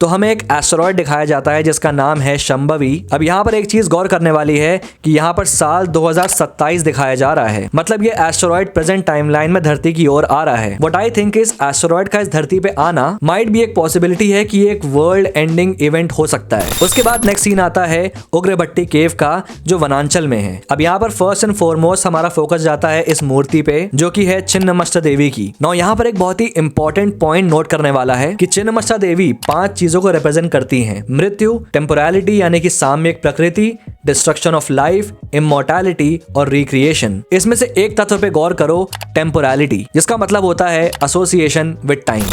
तो हमें एक एस्टेरॉयड दिखाया जाता है जिसका नाम है शंभवी। अब यहाँ पर एक चीज गौर करने वाली है कि यहाँ पर साल 2027 दिखाया जा रहा है, मतलब ये एस्टेरॉयड प्रेजेंट टाइमलाइन में धरती की ओर आ रहा है। व्हाट आई थिंक इस एस्टेरॉयड का इस धरती पे आना माइट भी एक पॉसिबिलिटी है कि ये एक वर्ल्ड एंडिंग इवेंट हो सकता है। उसके बाद नेक्स्ट सीन आता है उग्रभट्टी केव का, जो वनांचल में है। अब यहाँ पर फर्स्ट एंड फॉरमोस्ट हमारा फोकस जाता है इस मूर्ति पे, जो कि है छिन्नमस्ता देवी की। नाउ यहाँ पर एक बहुत ही इंपॉर्टेंट पॉइंट नोट करने वाला है कि छिन्नमस्ता देवी 5 चीजों को रिप्रेजेंट करती हैं: मृत्यु, टेम्पोरलिटी यानी कि साम्यक प्रकृति, डिस्ट्रक्शन ऑफ लाइफ, इमॉर्टैलिटी और रिक्रिएशन। इसमें से एक तत्व पे गौर करो, टेम्पोरलिटी, जिसका मतलब होता है एसोसिएशन विद टाइम।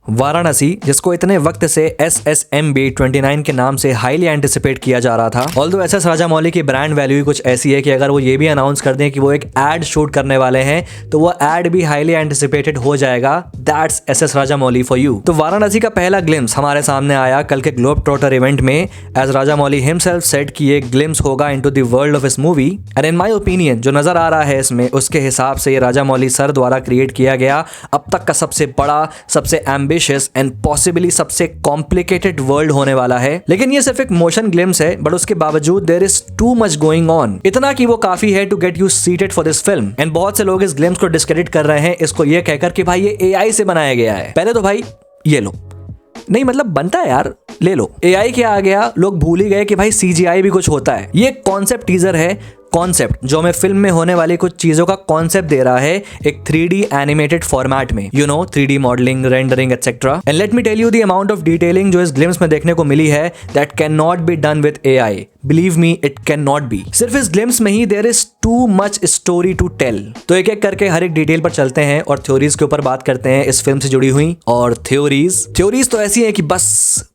वाराणसी, जिसको इतने वक्त से SSMB 29 के नाम से हाईली एंटिसिपेट किया जा रहा था। ऑल्दो SS राजामौली की ब्रांड वैल्यू ही कुछ ऐसी है कि अगर वो ये भी अनाउंस कर दें कि वो एक एड शूट करने वाले हैं तो वो एड भी हाईली एंटिसिपेटेड हो जाएगा। That's SS Rajamouli for you. तो वाराणसी का पहला ग्लिम्स हमारे सामने आया कल के ग्लोब ट्रॉटर इवेंट में, एज राजामौली हिमसेल्फ सेड कि ये ग्लिम्स होगा इनटू द वर्ल्ड ऑफ इस movie. And in my opinion जो नजर आ रहा है इसमें, उसके हिसाब से ये राजामौली सर द्वारा क्रिएट किया गया अब तक का सबसे बड़ा, सबसे एंड पॉसिबली सबसे कॉम्प्लिकेटेड वर्ल्ड होने वाला है। लेकिन ये सिर्फ एक मोशन ग्लिम्स है, बट उसके बावजूद there is too much going on, इतना कि वो काफी है to get you seated for this film. And बहुत से लोग इस ग्लिम्स को डिस्क्रेडिट कर रहे हैं, इसको ये कहकर कि भाई ये AI से बनाया गया है। पहले तो भाई ये लो, नहीं मतलब बनता है यार, ले लो। AI क्या आ गया, लोग भूल ही गए कि भाई CGI भी कुछ होता है। ये कॉन्सेप्ट टीजर है, कॉन्सेप्ट जो हमें फिल्म में होने वाली कुछ चीजों का कॉन्सेप्ट दे रहा है एक 3D एनिमेटेड फॉर्मेट में, 3D modelling, rendering etcetera. And let me tell you the amount of detailing जो इस ग्लिम्स में देखने को मिली है, that can not be done with AI। Believe me, it can not be. सिर्फ इस ग्लिम्स में ही there is too much story to tell. तो एक एक करके हर एक डिटेल पर चलते हैं और थ्योरीज के ऊपर बात करते हैं इस फिल्म से जुड़ी हुई। और थ्योरीज तो ऐसी है कि बस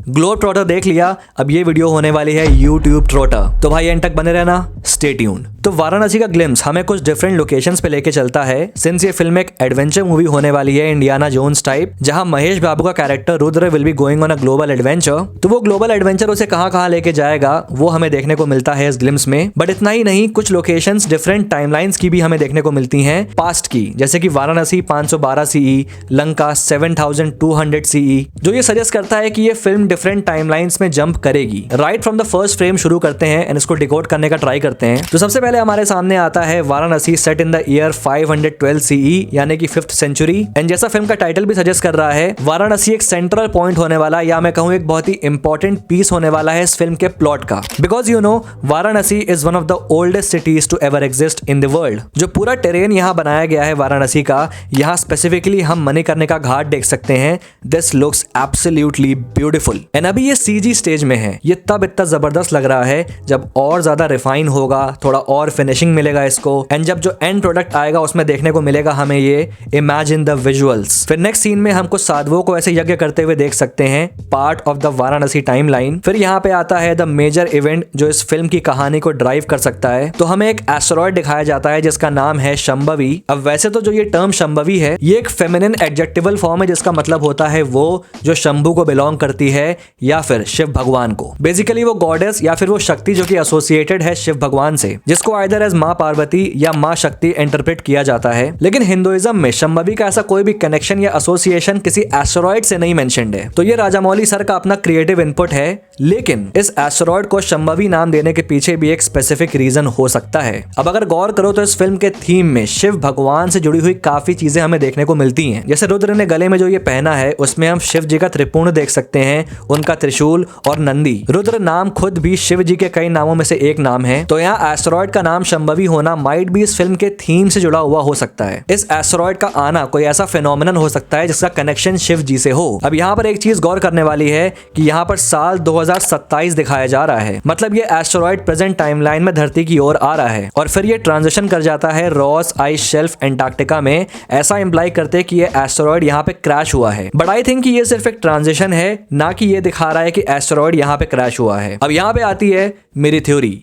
ग्लोब ट्रॉटर देख लिया, अब ये वीडियो होने वाली है यूट्यूब ट्रॉटर। तो भाई एंड तक बने रहना, स्टे ट्यून। तो वाराणसी का ग्लिम्स हमें कुछ डिफरेंट लोकेशंस पे लेके चलता है, सिंस ये फिल्म एक एडवेंचर मूवी होने वाली है, इंडियाना जोन्स टाइप, जहां महेश बाबू का character Rudra will be going on a global adventure. तो वो ग्लोबल एडवेंचर उसे कहां लेके जाएगा वो हमें देखने को मिलता है इस ग्लिम्स में। बट इतना ही नहीं, कुछ लोकेशंस डिफरेंट टाइमलाइंस की भी हमें देखने को मिलती हैं पास्ट की, जैसे कि वाराणसी 512 CE, लंका 7200 CE, जो ये सजेस्ट करता है कि ये फिल्म डिफरेंट टाइमलाइंस में जंप करेगी। Right from the first frame शुरू करते हैं एंड इसको डिकोड करने का ट्राई करते हैं। तो सबसे पहले हमारे सामने आता है Varanasi set in the year 512 CE, यानी कि 5th सेंचुरी। एंड जैसा फिल्म का टाइटल भी सजेस्ट कर रहा है, वाराणसी एक सेंट्रल पॉइंट होने वाला, या मैं कहूं एक बहुत ही इंपॉर्टेंट पीस होने वाला है इस फिल्म के प्लॉट का। Because Varanasi is one of the oldest cities to ever exist in the world. जो पूरा टेरेन यहाँ बनाया गया है वाराणसी का, यहाँ स्पेसिफिकली हम मणिकर्णिका का घाट देख सकते हैं। This looks absolutely beautiful. And अभी ये CG स्टेज में है, ये तब इतना जबरदस्त लग रहा है जब और ज्यादा रिफाइन होगा, थोड़ा और फिनिशिंग मिलेगा इसको। एंड जब जो एंड प्रोडक्ट आएगा उसमें देखने को मिलेगा हमें ये इमेजिन द विजुअल्स। फिर नेक्स्ट सीन में हम कुछ साधुओं को ऐसे यज्ञ करते हुए देख सकते हैं, part of the Varanasi timeline. फिर यहाँ पे आता है द मेजर इवेंट जो इस फिल्म की कहानी को ड्राइव कर सकता है। तो हमें एक एस्टेरॉयड दिखाया जाता है जिसका नाम है शंभवी। अब वैसे तो जो ये टर्म शंभवी है, ये एक फेमिनिन एडजेक्टिवल फॉर्म है जिसका मतलब होता है वो जो शंभू को बिलोंग करती है या फिर शिव भगवान को। बेसिकली वो गॉडेस या फिर वो शक्ति जो कि एसोसिएटेड है शिव भगवान से, जिसको आइदर एज माँ पार्वती या माँ शक्ति इंटरप्रेट किया जाता है। लेकिन हिंदुइज्म में शंभवी का ऐसा कोई भी कनेक्शन या एसोसिएशन किसी एस्टेरॉयड से नहीं मेंशन्ड है। तो ये राजामौली सर का अपना क्रिएटिव इनपुट है, लेकिन इस एस्टेरॉयड को शंभवी नाम देने के पीछे भी एक स्पेसिफिक रीजन हो सकता है। अब अगर गौर करो तो इस फिल्म के थीम में शिव भगवान से जुड़ी हुई काफी चीजें हमें देखने को मिलती हैं। जैसे रुद्र ने गले में जो ये पहना है उसमें हम शिव जी का त्रिपुर्ण देख सकते हैं, उनका त्रिशूल और नंदी। रुद्र नाम खुद भी शिव जी के कई नामों में से एक नाम है। तो यहाँ एस्टेरॉयड का नाम शंभवी होना माइट भी इस फिल्म के थीम से जुड़ा हुआ हो सकता है। इस एस्टेरॉयड का आना कोई ऐसा फिनोमिनन हो सकता है जिसका कनेक्शन शिव जी से हो। अब यहाँ पर एक चीज गौर करने वाली है कि यहाँ पर साल 2027 दिखाया जा रहा है, मतलब ये एस्टेरॉयड प्रेजेंट टाइमलाइन में धरती की ओर आ रहा है और फिर ये ट्रांजिशन कर जाता है रॉस आइस शेल्फ एंटार्क्टिका में। ऐसा इंप्लाई करते कि ये एस्टेरॉयड यहाँ पे क्रैश हुआ है, बट आई थिंक कि ये सिर्फ एक ट्रांजिशन है, ना कि ये दिखा रहा है कि एस्टेरॉयड यहाँ पे क्रैश हुआ है। अब यहाँ पे आती है मेरी थ्योरी।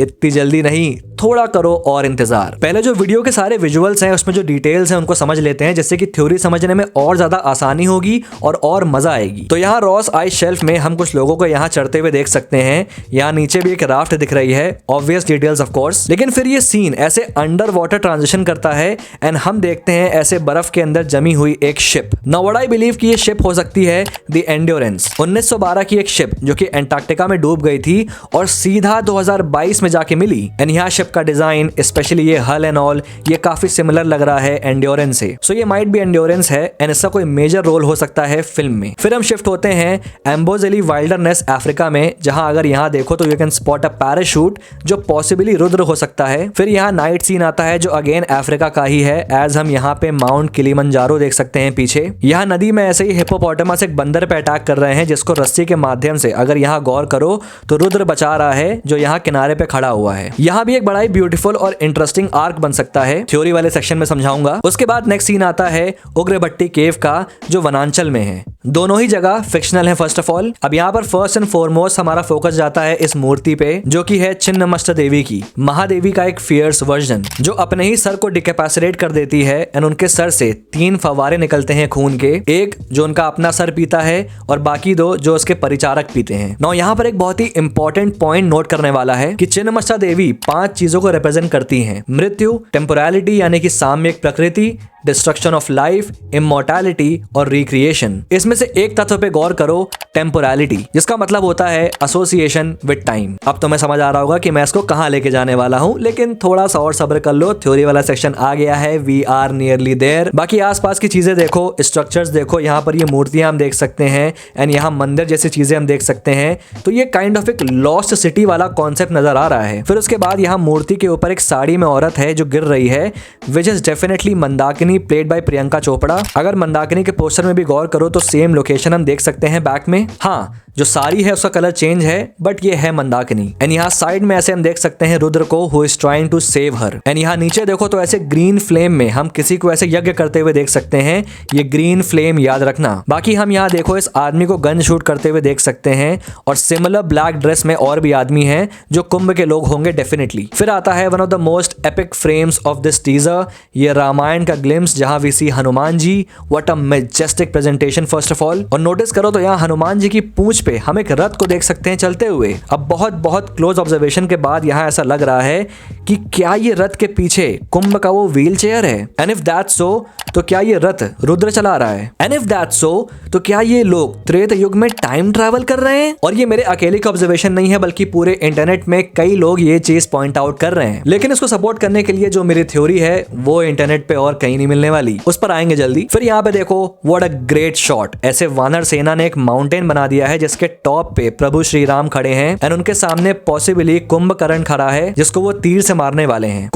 इतनी जल्दी नहीं, थोड़ा करो और इंतजार। पहले जो वीडियो के सारे विजुअल्स हैं उसमें जो डिटेल्स हैं उनको समझ लेते हैं, जिससे कि थ्योरी समझने में और ज्यादा आसानी होगी और मजा आएगी। तो यहाँ रॉस आइस शेल्फ में हम कुछ लोगों को यहाँ चढ़ते हुए देख सकते हैं। यहाँ नीचे भी एक राफ्ट दिख रही है, ऑब्वियस डिटेल्स ऑफ कोर्स। लेकिन फिर ये सीन ऐसे अंडर वाटर ट्रांजिशन करता है एंड हम देखते हैं ऐसे बर्फ के अंदर जमी हुई एक ship. Now what I believe कि ये शिप हो सकती है द एंड्योरेंस, 1912 की एक शिप जो कि एंटार्क्टिका में डूब गई थी और सीधा 2022 में जाके मिली। एंड यहाँ शिप का डिजाइन, स्पेशली ये हल एंड ऑल, ये काफी सिमिलर लग रहा है एंड्योरेंस से। सो ये माइट बी एंड्योरेंस है एंड इसका कोई मेजर रोल हो सकता है फिल्म में। फिर हम शिफ्ट होते हैं एम्बोजेली वाइल्डरनेस अफ्रीका में, जहां अगर यहाँ देखो तो you can spot a parachute जो पॉसिबली रुद्र हो सकता है। फिर यहाँ नाइट सीन आता है जो अगेन अफ्रीका का ही है, एज हम यहाँ पे माउंट किलिमंजारो देख सकते हैं पीछे। यहाँ नदी में ऐसे ही हिप्पोपोटामस एक बंदर पे अटैक कर रहे हैं, जिसको रस्सी के माध्यम से अगर यहाँ गौर करो तो रुद्र बचा रहा है जो यहाँ किनारे पे खड़ा हुआ है। यहाँ भी एक बड़ा ही ब्यूटीफुल और इंटरेस्टिंग आर्क बन सकता है, थ्योरी वाले सेक्शन में समझाऊंगा। उसके बाद नेक्स्ट सीन आता है उग्रभट्टी केव का जो वनांचल में है। दोनों ही जगह फिक्शनल है फर्स्ट ऑफ ऑल। अब यहाँ पर फर्स्ट एंड फॉरमोस्ट हमारा फोकस जाता है इस मूर्ति पे जो कि है छिन्नमस्ता देवी की, महादेवी का एक फियर्स वर्जन जो अपने ही सर को डिकैपेसिटेट कर देती है एंड उनके सर से 3 फव्वारे निकलते हैं खून के, एक जो उनका अपना सर पीता है और बाकी 2 जो उसके परिचारक पीते हैं। नौ यहाँ पर एक बहुत ही इंपॉर्टेंट पॉइंट नोट करने वाला है कि छिन्नमस्ता देवी 5 चीजों को रिप्रेजेंट करती हैं: मृत्यु, टेम्पोरैलिटी यानी कि साम्यक प्रकृति, डिस्ट्रक्शन ऑफ लाइफ, इमोर्टैलिटी और रिक्रिएशन। इसमें से एक तत्व पे गौर करो, टेम्पोरैलिटी, जिसका मतलब होता है एसोसिएशन विद टाइम। अब तो मैं समझ आ रहा होगा कि मैं इसको कहाँ लेके जाने वाला हूँ, लेकिन थोड़ा सा और सब्र कर लो, थ्योरी वाला सेक्शन आ गया है, वी आर नियरली देयर। बाकी आसपास की चीजें देखो, स्ट्रक्चर्स देखो, यहाँ पर ये मूर्तियां हम देख सकते हैं एंड यहाँ मंदिर जैसी चीजें हम देख सकते हैं। तो ये काइंड ऑफ एक लॉस्ट सिटी वाला कॉन्सेप्ट नजर आ रहा है। फिर उसके बाद यहाँ मूर्ति के ऊपर एक साड़ी में औरत है जो गिर रही है, which is definitely Mandakini, played by Priyanka Chopra. अगर मंदाकिनी के पोस्टर में भी गौर करो तो सेम लोकेशन हम देख सकते हैं बैक में। हाँ, जो साड़ी है उसका कलर चेंज है बट ये है मंदाकिनी। एंड यहाँ साइड में ऐसे हम देख सकते हैं रुद्र को, who is trying to save her. And यहाँ नीचे देखो तो ऐसे ग्रीन फ्लेम में हम किसी को ऐसे यज्ञ करते हुए देख सकते हैं, ये ग्रीन फ्लेम याद रखना। बाकी हम यहाँ देखो इस आदमी को गन शूट करते हुए देख सकते हैं और सिमिलर ब्लैक ड्रेस में और भी आदमी हैं जो कुंभ के लोग होंगे डेफिनेटली। फिर आता है one of the most epic frames of this teaser, ये रामायण का ग्लिम्स जहां we see Hanuman ji. What a majestic presentation first of all. और नोटिस करो तो यहाँ हनुमान जी की पूंछ पे हम एक रथ को देख सकते हैं चलते हुए। अब बहुत क्लोज ऑब्जर्वेशन के बाद यहाँ ऐसा लग रहा है कि क्या ये रथ के पीछे कुंभ का वो व्हील चेयर है? एंड इफ दैट्स सो तो क्या ये रथ रुद्र चला रहा है? एंड इफ दैट्स सो तो क्या ये लोग त्रेता युग में टाइम ट्रैवल कर रहे हैं? और ये मेरे अकेले का ऑब्जर्वेशन नहीं है, बल्कि पूरे इंटरनेट में कई लोग ये चीज पॉइंट आउट कर रहे हैं। लेकिन इसको सपोर्ट करने के लिए जो मेरी थ्योरी है वो इंटरनेट पे और कहीं नहीं मिलने वाली, उस पर आएंगे जल्दी। फिर यहाँ पे देखो, व्हाट अ ग्रेट शॉट। ऐसे वानर सेना ने एक माउंटेन बना दिया है जिसके टॉप पे प्रभु श्री राम खड़े हैं एंड उनके सामने पॉसिबली कुंभकर्ण खड़ा है जिसको वो तीर से मारने वाले हैं।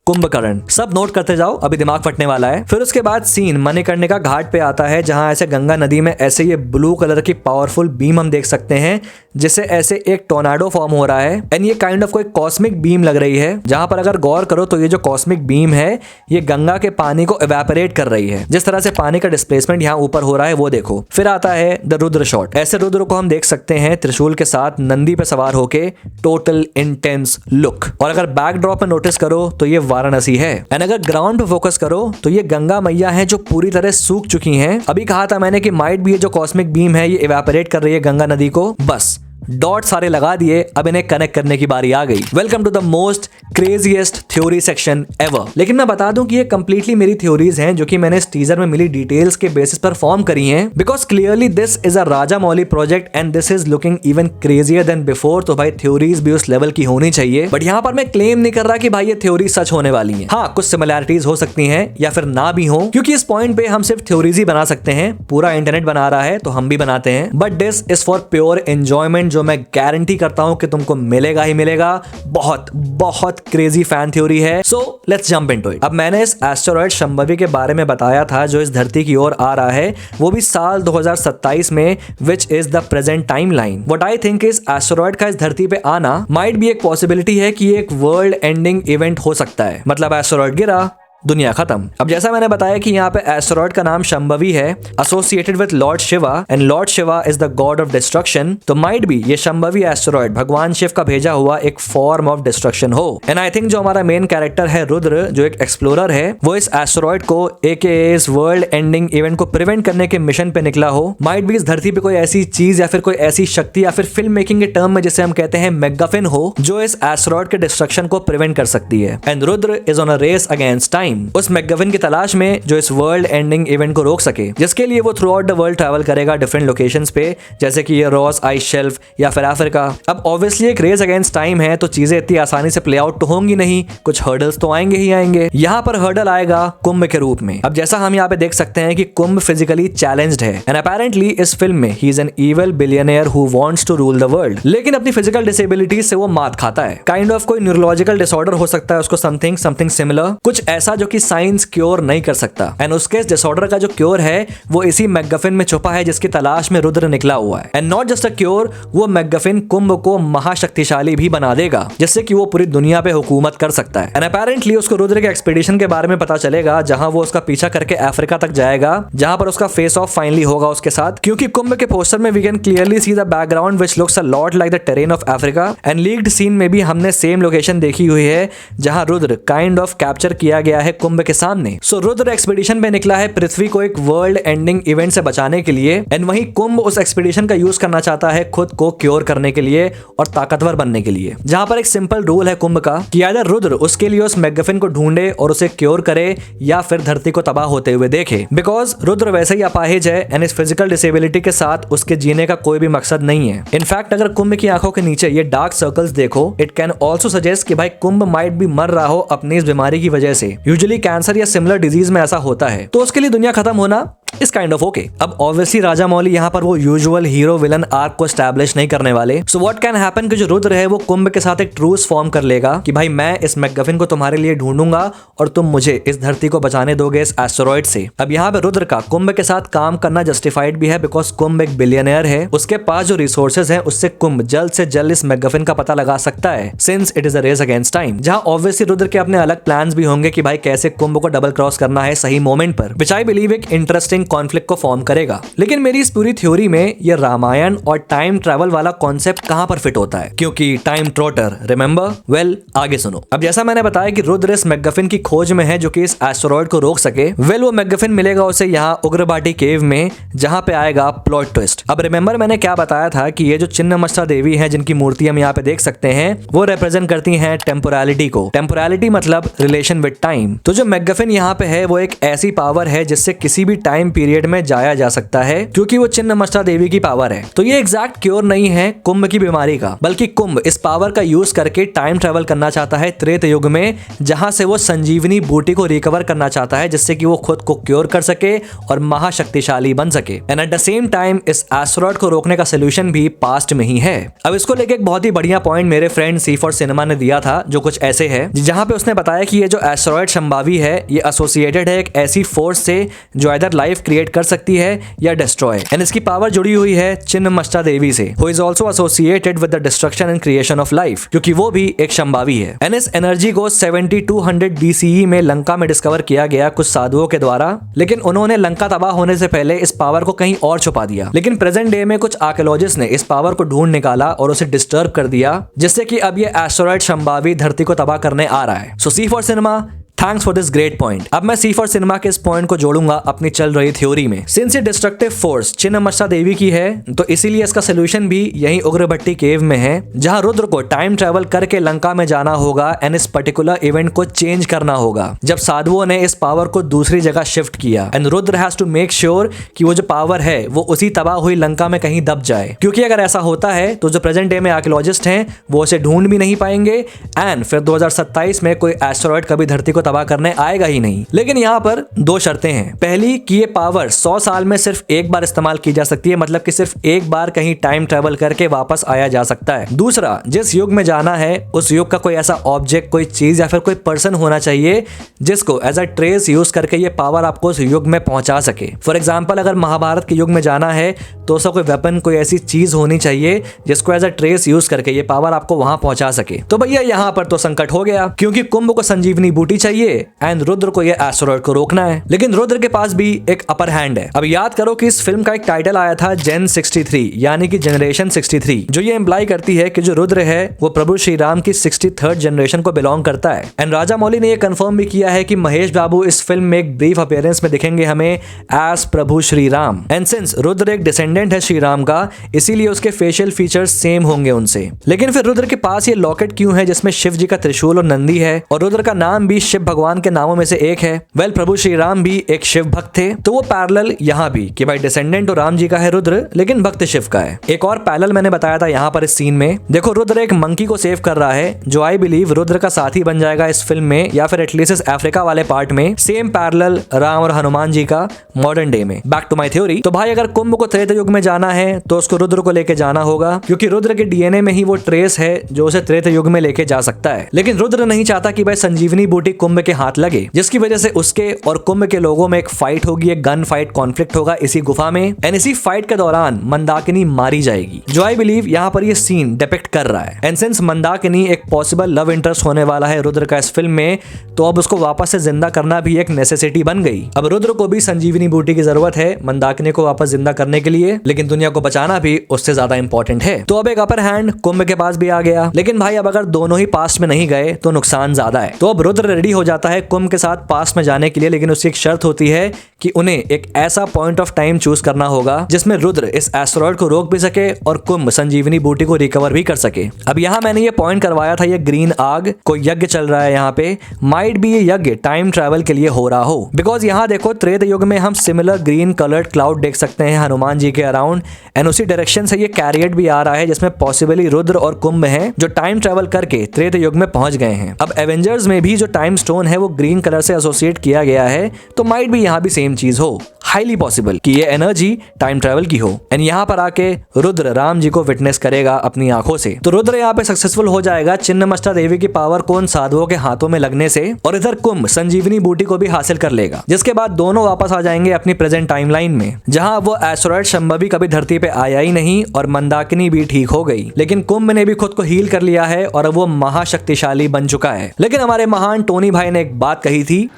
कुंभकर्ण, सब नोट करते जाओ, अभी दिमाग फटने वाला है। फिर उसके बाद सीन मणिकर्णिका का घाट पे आता है जहां ऐसे गंगा नदी में ऐसे ये ब्लू कलर की पावरफुल बीम हम देख सकते हैं जिससे ऐसे एक टोर्नाडो फॉर्म हो रहा है एंड ये काइंड ऑफ कोई कॉस्मिक बीम लग रही है, जहां पर अगर गौर करो तो ये जो कॉस्मिक बीम है ये गंगा के पानी को इवेपोरेट कर रही है। जिस तरह से पानी का डिस्प्लेसमेंट यहाँ ऊपर हो रहा है वो देखो। फिर आता है द रुद्र शॉट। ऐसे रुद्र को हम देख सकते हैं त्रिशूल के साथ नंदी पे सवार होके, टोटल इंटेंस लुक। और अगर बैकड्रॉप में नोटिस करो तो ये वाराणसी है एंड अगर ग्राउंड पे फोकस करो तो ये गंगा मैया है जो पूरी तरह सूख चुकी हैं। अभी कहा था मैंने कि माइट भी ये जो कॉस्मिक बीम है ये इवेपोरेट कर रही है गंगा नदी को। बस डॉट सारे लगा दिए, अब इन्हें कनेक्ट करने की बारी आ गई। Welcome to the most craziest theory section ever. लेकिन मैं बता दूं कि ये कंप्लीटली मेरी थ्योरीज हैं जो कि मैंने इस टीजर में मिली डिटेल्स के बेसिस पर फॉर्म करी हैं, because clearly this is a Rajamouli project and this is looking even crazier than before. तो भाई थ्योरीज भी उस लेवल की होनी चाहिए, बट यहाँ पर मैं क्लेम नहीं कर रहा कि भाई ये थ्योरी सच होने वाली है। हाँ, कुछ सिमिलैरिटीज हो सकती हैं या फिर ना भी हो, क्योंकि इस पॉइंट पे हम सिर्फ थ्योरीज ही बना सकते हैं, पूरा इंटरनेट बना रहा है तो हम भी बनाते हैं। But this is for pure enjoyment जो मैं गारंटी करता हूं कि तुमको मिलेगा ही मिलेगा। बहुत क्रेजी फैन थ्योरी है। So let's jump into it. अब मैंने इस एस्टेरॉयड शंभवी के बारे में बताया था जो इस धरती की ओर आ रहा है, वो भी साल 2027 में, which is the present timeline. What I think is asteroid का इस धरती पे आना माइट भी एक पॉसिबिलिटी है कि एक वर्ल्ड एंडिंग इवेंट हो सकता है। मतलब एस्टेरॉयड गिरा, दुनिया खत्म। अब जैसा मैंने बताया कि यहाँ पे एस्टेरॉयड का नाम शंभवी है, associated with Lord Shiva, and Lord Shiva is the God of destruction. तो माइट बी ये शंभवी एस्टेरॉयड भगवान शिव का भेजा हुआ एक फॉर्म ऑफ डिस्ट्रक्शन हो। एंड आई थिंक जो हमारा मेन कैरेक्टर है रुद्र, जो एक एक्सप्लोरर है, वो इस एस्टेरॉयड को AKA इस वर्ल्ड एंडिंग इवेंट को प्रिवेंट करने के मिशन पे निकला हो। माइट बी इस धरती पे कोई ऐसी चीज या फिर कोई ऐसी शक्ति या फिर फिल्म मेकिंग के टर्म में जिसे हम कहते हैं मैगफिन हो, जो इस एस्टेरॉयड के डिस्ट्रक्शन को प्रिवेंट कर सकती है। And Rudra is on a race against time, उस मैगफिन की तलाश में जो इस वर्ल्ड एंडिंग इवेंट को रोक सके, जिसके लिए वो through out the world travel करेगा डिफरेंट लोकेशंस पे, जैसे कि ये रॉस आइस शेल्फ या फिर अफ्रीका। अब ऑब्वियसली एक रेस अगेंस्ट टाइम है तो चीजें इतनी आसानी से प्ले आउट तो होंगी नहीं, कुछ हर्डल्स तो आएंगे ही आएंगे। यहाँ पर हर्डल आएगा कुंभ के रूप में। अब जैसा हम यहाँ पे देख सकते हैं कि कुंभ फिजिकली चैलेंज्ड है, एंड अपेरेंटली इस फिल्म में he is an evil billionaire who wants to rule the world, लेकिन अपनी फिजिकल डिसेबिलिटीज से वो मात खाता है। काइंड ऑफ कोई न्यूरोलॉजिकल डिसऑर्डर हो सकता है उसको, समथिंग सिमिलर, कुछ ऐसा जो कि साइंस क्योर नहीं कर सकता। एंड उसके इस डिसऑर्डर का जो क्योर है वो इसी मैगफिन में छुपा है, जिसकी तलाश में रुद्र निकला हुआ है। And not just a cure, वो मैगफिन कुंभ को महाशक्तिशाली भी बना देगा, जिससे कि वो पूरी दुनिया पे हुकूमत कर सकता है। एंड अपेरेंटली उसको रुद्र के एक्सपीडिशन के बारे में पता चलेगा, जहां वो उसका पीछा करके अफ्रीका तक जाएगा, जहां पर उसका फेस ऑफ फाइनली होगा उसके साथ। क्योंकि कुंभ के पोस्टर में we can clearly see the background which looks a lot like the terrain of Africa, and leaked scene में भी हमने सेम लोकेशन देखी हुई है जहां रुद्र काइंड ऑफ कैप्चर किया गया है कुंभ के सामने। सो रुद्र एक्सपीडिशन पे निकला है पृथ्वी को एक वर्ल्ड एंडिंग इवेंट से बचाने के लिए, एंड वहीं कुंभ उस एक्सपीडिशन का यूज करना चाहता है खुद को क्योर करने के लिए और ताकतवर बनने के लिए। जहां पर एक सिंपल रूल है कुंभ का कि अगर रुद्र उसके लिए उस मैगफिन को ढूंढे और उसे क्योर करे या फिर धरती को तबाह होते हुए देखे, बिकॉज रुद्र वैसे ही अपाहिज है एंड इस फिजिकल डिसेबिलिटी के साथ उसके जीने का कोई भी मकसद नहीं है। इनफैक्ट अगर कुंभ की आंखों के नीचे ये डार्क सर्कल्स देखो, इट कैन ऑल्सो सजेस्ट कि भाई कुंभ माइट भी मर रहा हो अपनी इस बीमारी की वजह से। यूजुअली कैंसर या सिमिलर डिजीज में ऐसा होता है, तो उसके लिए दुनिया खत्म होना इस काइंड ऑफ ओके। अब ऑब्वियसली राजा मौली यहाँ पर वो यूजुअल हीरो विलन आर्क को एस्टैब्लिश नहीं करने वाले। सो व्हाट कैन हैपन कि जो रुद्र है वो कुंभ के साथ एक ट्रूस फॉर्म कर लेगा कि भाई मैं इस मैगफिन को तुम्हारे लिए ढूंढूंगा और तुम मुझे इस धरती को बचाने दोगे इस एस्टेरॉयड से। अब यहाँ पे रुद्र का कुंभ के साथ काम करना जस्टिफाइड भी है, बिकॉज कुंभ एक बिलियनियर है, उसके पास जो रिसोर्सेज हैं उससे कुंभ जल्द से जल्द इस मैगफिन का पता लगा सकता है, since it is a race against time. जहाँ ऑब्वियसली रुद्र के अपने अलग प्लान्स भी होंगे कि भाई कैसे कुंभ को डबल क्रॉस करना है सही मोमेंट पर, विच आई बिलीव एक इंटरेस्टिंग कॉन्फ्लिक्ट को फॉर्म करेगा। लेकिन मेरी इस पूरी थ्योरी में ये रामायण और टाइम ट्रैवल वाला कॉन्सेप्ट कहां पर फिट होता है, क्योंकि टाइम ट्रोटर रिमेंबर, वेल आगे सुनो। अब जैसा मैंने बताया कि रुद्र इस मैगफिन की खोज में है जो कि इस एस्टेरॉयड को रोक सके, वेल वो मैगफिन मिलेगा उसे यहाँ उग्रबाटी केव में, जहां पे आएगा प्लॉट ट्विस्ट। अब रिमेंबर मैंने क्या बताया था कि ये जो चिन्नमस्ता देवी है जिनकी मूर्ति हम यहाँ पे देख सकते हैं, वो रिप्रेजेंट करती हैं टेम्पोरलिटी को। टेम्पोरलिटी मतलब रिलेशन विद टाइम। तो जो मैगफिन यहाँ पे है वो एक ऐसी पावर है जिससे किसी भी टाइम पीरियड में जाया जा सकता है, क्योंकि वो चिन्नमस्ता देवी की पावर है। तो ये एग्जैक्ट क्योर नहीं है कुंभ की बीमारी का, बल्कि कुंभ इस पावर का यूज करके टाइम ट्रेवल करना चाहता है त्रेत युग में, जहां से वो संजीवनी बूटी को रिकवर करना चाहता है, जिससे कि वो खुद को क्योर कर सके और महाशक्तिशाली बन सके। And at the same time इस एस्टेरॉयड को रोकने का सोल्यूशन भी पास्ट में ही है। अब इसको लेके एक बहुत ही बढ़िया पॉइंट मेरे फ्रेंड सी फॉर सिनेमा ने दिया था, जो कुछ ऐसे है, जहां पे उसने बताया कि ये जो एस्टेरॉयड शंभावी है ये एसोसिएटेड है एक ऐसी फोर्स से जो आइदर लाइफ क्रिएट कर सकती है या डिस्ट्रॉय, एंड इसकी पावर जुड़ी हुई है चिन्नमस्ता देवी से, who is also associated with the destruction and creation of life, क्योंकि वो भी एक शंभावी है। एंड इस एनर्जी को 7200 BCE में लंका में डिस्कवर किया गया कुछ साधुओं के द्वारा, लेकिन उन्होंने लंका तबाह होने से पहले इस पावर को कहीं और छुपा दिया। लेकिन प्रेजेंट डे में कुछ आर्कियोलॉजिस्ट ने इस पावर को ढूंढ निकाला और उसे डिस्टर्ब कर दिया, जिससे कि अब ये एस्टेरॉयड शंभावी धरती को तबाह करने आ रहा है। So C for cinema, thanks for this great point. अब मैं सी फॉर सिनेमा के इस पॉइंट को जोड़ूंगा अपनी चल रही थ्योरी में। सिंस ये डिस्ट्रक्टिव फोर्स चिन्नमस्ता देवी की है, तो इसीलिए इसका सोल्यूशन भी यही उग्रभट्टी केव में है, जहां रुद्र को टाइम ट्रेवल करके लंका में जाना होगा एंड इस पर्टिकुलर इवेंट को चेंज करना होगा, जब साधुओं ने इस पावर को दूसरी जगह शिफ्ट किया। And Rudra has to make sure कि वो जो पावर है वो उसी तबाह हुई लंका में कहीं दब जाए, क्योंकि अगर ऐसा होता है तो जो प्रेजेंट डे में आर्कियोलॉजिस्ट हैं वो उसे ढूंढ भी नहीं पाएंगे, एंड फिर 2027 में कोई एस्टेरॉयड कभी धरती को तबाह करने आएगा ही नहीं। लेकिन यहाँ पर दो शर्तें हैं। पहली कि ये पावर 100 साल में सिर्फ एक बार इस्तेमाल की जा सकती है, मतलब कि सिर्फ एक बार कहीं टाइम ट्रेवल करके वापस आया जा सकता है। दूसरा, जिस युग में जाना है उस युग का कोई ऐसा ऑब्जेक्ट, कोई चीज या फिर कोई पर्सन होना चाहिए जिसको एज अ ट्रेस यूज करके ये पावर आपको उस युग में पहुंचा सके। फॉर एग्जाम्पल, अगर महाभारत के युग में जाना है तो उसका कोई वेपन, कोई ऐसी चीज होनी चाहिए जिसको एज अ ट्रेस यूज करके ये पावर आपको वहां पहुंचा सके। तो भैया यहाँ पर तो संकट हो गया, क्योंकि कुंभ को संजीवनी बूटी चाहिए चाहिए एंड रुद्र को ये एस्टेरॉयड को रोकना है। लेकिन रुद्र के पास भी एक अपर हैंड है। अब याद करो कि इस फिल्म का एक टाइटल आया था जेन 63 यानी कि जनरेशन 63, जो ये इंप्लाई करती है कि जो रुद्र है वो प्रभु श्री राम की 63rd जनरेशन को बिलोंग करता है। एंड राजा मौली ने ये कंफर्म भी किया है कि महेश बाबू इस फिल्म में एक ब्रीफ अपीयरेंस में दिखेंगे हमें as Prabhu Shri Ram. And since Rudra एक डिसेंडेंट है श्री राम का, इसीलिए उसके फेशियल फीचर्स सेम होंगे उनसे। लेकिन फिर रुद्र के पास ये लॉकेट क्यों है जिसमें शिव जी का त्रिशूल और नंदी है, और रुद्र का नाम भी शिव भगवान के नामों में से एक है। वेल, प्रभु श्री राम भी एक शिव भक्त थे, तो वो पैरेलल यहाँ भी कि भाई डिसेंडेंट तो राम जी का है रुद्र, लेकिन भक्त शिव का है। एक और पैरेलल मैंने बताया था यहाँ पर इस सीन में। देखो, रुद्र एक मंकी को सेव कर रहा है जो आई बिलीव रुद्र का साथी बन जाएगा इस फिल्म में, या फिर एटलीस्ट इस अफ्रीका वाले पार्ट में। सेम पैरेलल राम और हनुमान जी का मॉडर्न डे में। Back to my theory. तो भाई अगर कुंभ को त्रेता युग में जाना है तो उसको रुद्र को लेके जाना होगा, क्योंकि रुद्र के डीएनए में ही वो ट्रेस है जो उसे त्रेता युग में लेके जा सकता है। लेकिन रुद्र नहीं चाहता कि भाई संजीवनी बूटी कुंभ के हाथ लगे, जिसकी वजह से उसके और कुंभ के लोगों में एक फाइट होगी, एक गन फाइट कॉन्फ्लिक्ट होगा इसी गुफा में। एंड इसी फाइट के दौरान मंदाकिनी मारी जाएगी, जो आई बिलीव यहाँ पर ये सीन डिपिक्ट कर रहा है। एंड सिंस मंदाकिनी एक पॉसिबल लव इंटरेस्ट होने वाला है रुद्र का इस फिल्म में, तो अब उसको वापस से जिंदा करना भी एक नेसेसिटी बन गई। अब रुद्र को भी संजीवनी बूटी की जरूरत है मंदाकिनी को वापस जिंदा करने के लिए, लेकिन दुनिया को बचाना भी उससे ज्यादा इंपॉर्टेंट है। तो अब एक अपर हैंड कुंभ के पास भी आ गया। लेकिन भाई अब अगर दोनों ही पास्ट में नहीं गए तो नुकसान ज्यादा है। तो अब रुद्र रेडी हो जाता है कुंभ के साथ पास्ट में जाने के लिए, लेकिन उसकी एक शर्त होती है कि उन्हें एक ऐसा पॉइंट ऑफ टाइम चूज करना होगा जिसमें रुद्र इस एस्टेरॉयड को रोक भी सके और कुंभ संजीवनी बूटी को रिकवर भी कर सके। अब यहाँ मैंने ये पॉइंट करवाया था, ये ग्रीन आग कोई यज्ञ चल रहा है यहाँ पे, माइट भी ये यज्ञ टाइम ट्रेवल के लिए हो रहा हो। बिकॉज यहाँ देखो त्रेता युग में हम सिमिलर ग्रीन कलर्ड क्लाउड देख सकते हैं हनुमान जी के अराउंड, एंड उसी डायरेक्शन से ये कैरियट भी आ रहा है जिसमें पॉसिबली रुद्र और कुंभ हैं जो टाइम ट्रेवल करके त्रेता युग में पहुंच गए हैं। अब एवेंजर्स में भी जो टाइम स्टोन है वो ग्रीन कलर से एसोसिएट किया गया है, तो माइट भी यहाँ भी सेम चीज हो। हाईली पॉसिबल कि ये एनर्जी टाइम ट्रेवल की हो। एंड यहाँ पर आके रुद्र राम जी को विटनेस करेगा अपनी आंखों से। तो रुद्र यहाँ पे सक्सेसफुल हो जाएगा छिन्नमस्ता देवी की पावर को उन साधुओं के हाथों में लगने से, और इधर कुंभ संजीवनी बूटी को भी हासिल कर लेगा, जिसके बाद दोनों वापस आ जाएंगे अपनी प्रेजेंट टाइमलाइन में, जहां वो एस्टेरॉयड शंभवी कभी धरती पे आया ही नहीं और मंदाकिनी भी ठीक हो गई। लेकिन कुंभ ने भी खुद को हील कर लिया है और अब वो महाशक्तिशाली बन चुका है। लेकिन हमारे महान टोनी भाई ने एक बात कही थी,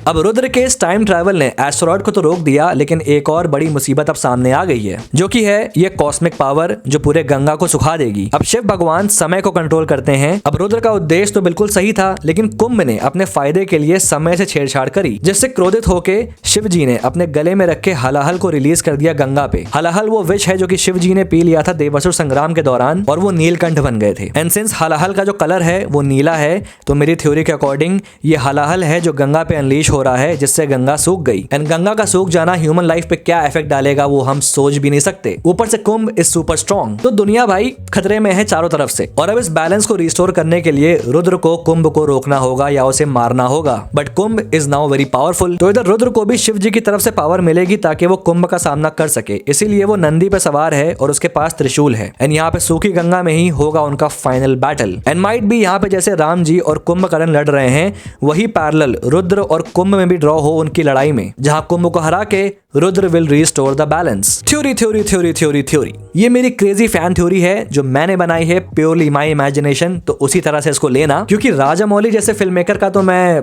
अब रुद्र के इस टाइम ट्रैवल ने एस्टेरॉयड को तो रोक दिया, लेकिन एक और बड़ी मुसीबत अब सामने आ गई है, जो कि है ये कॉस्मिक पावर जो पूरे गंगा को सुखा देगी। अब शिव भगवान समय को कंट्रोल करते हैं। अब रुद्र का उद्देश्य तो बिल्कुल सही था, लेकिन कुंभ ने अपने फायदे के लिए समय से छेड़छाड़ करी, जिससे क्रोधित होके शिव जी ने अपने गले में रखे हलाहल को रिलीज कर दिया गंगा पे। हलाहल वो विष है जो कि शिव जी ने पी लिया था देवासुर संग्राम के दौरान, और वो नीलकंठ बन गए थे। एंड सिंस हलाहल का जो कलर है वो नीला है, तो मेरी थ्योरी के अकॉर्डिंग ये हलाहल है जो गंगा पे अनलीश हो रहा है, जिससे गंगा सूख गई। एंड गंगा का सूख जाना ह्यूमन लाइफ पे क्या इफेक्ट डालेगा वो हम सोच भी नहीं सकते। ऊपर से कुंभ इज सुपर स्ट्रॉन्ग, तो दुनिया भाई खतरे में है चारों तरफ से। और अब इस बैलेंस को रिस्टोर करने के लिए रुद्र को कुंभ को रोकना होगा या उसे मारना होगा। But Kumbh is now very powerful, तो इधर रुद्र को भी शिव जी की तरफ से पावर मिलेगी ताकि वो कुंभ का सामना कर सके। इसीलिए वो नंदी पे सवार है और उसके पास त्रिशूल है। एंड यहाँ पे सूखी गंगा में ही होगा उनका फाइनल बैटल। एंड माइट भी यहाँ पे जैसे राम जी और कुंभकर्ण लड़ रहे हैं, वही पैरेलल रुद्र और कुंभ में भी ड्रॉ हो उनकी लड़ाई में, जहां कुंभ को हरा के Rudra will restore the balance. Theory ये मेरी क्रेजी फैन थ्योरी है जो मैंने बनाई है प्योरली माय इमेजिनेशन, तो उसी तरह से इसको लेना, क्योंकि राजा मौली जैसे फिल्म मेकर का तो मैं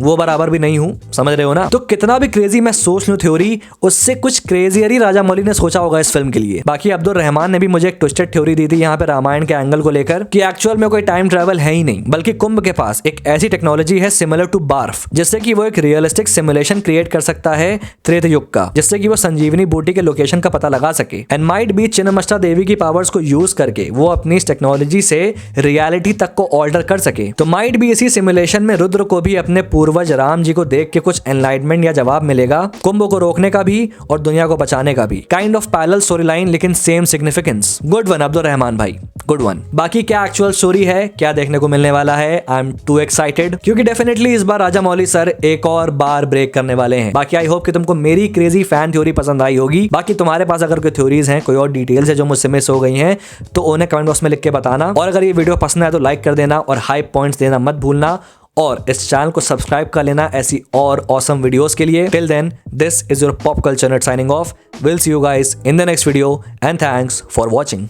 वो बराबर भी नहीं हूं, समझ रहे हो ना। तो कितना भी क्रेजी मैं सोच लूं थ्योरी, उससे कुछ क्रेजियर ही राजा मौली ने सोचा होगा इस फिल्म के लिए। बाकी अब्दुल रहमान ने भी मुझे एक ट्विस्टेड थ्योरी दी थी यहाँ पे रामायण के एंगल को लेकर, कि एक्चुअल में कोई टाइम ट्रैवल है ही नहीं, बल्कि कुंभ के पास एक ऐसी टेक्नोलॉजी है सिमिलर टू बार्फ, जिससे कि वो एक रियलिस्टिक सिमुलेशन क्रिएट कर सकता है त्रेता युग का, जिससे कि वो संजीवनी बूटी के लोकेशन का पता लगा सके। एंड माइट बी छिन्नमस्ता देवी की पावर्स को यूज करके वो अपनी इस टेक्नोलॉजी से रियलिटी तक को ऑल्टर कर सके। तो माइट बी इसी सिमुलेशन में रुद्र को भी अपने पूर्वज राम जी को देख के कुछ एनलाइटमेंट या जवाब मिलेगा, कुंभ को रोकने का भी और दुनिया को बचाने का भी। Kind of parallel story line, लेकिन same significance. Good one Abdul Rahman भाई, गुड वन। बाकी क्या एक्चुअल स्टोरी है, क्या देखने को मिलने वाला है, आई एम टू एक्साइटेड, क्योंकि डेफिनेटली इस बार राजा मौली सर एक और बार ब्रेक करने वाले हैं। बाकी आई होप कि तुमको मेरी क्रेजी फैन थ्योरी पसंद आई होगी। बाकी तुम्हारे पास अगर कोई थ्योरीज हैं, कोई और डिटेल्स है जो मुझसे मिस हो गई हैं, तो उन्हें कमेंट बॉक्स में लिख के बताना। और अगर ये वीडियो पसंद आए तो लाइक कर देना और हाई पॉइंट्स देना मत भूलना, और इस चैनल को सब्सक्राइब कर लेना ऐसी और ऑसम वीडियोस के लिए। Till then, this is your pop culture nut signing off. We'll see you guys in the next video and thanks for watching.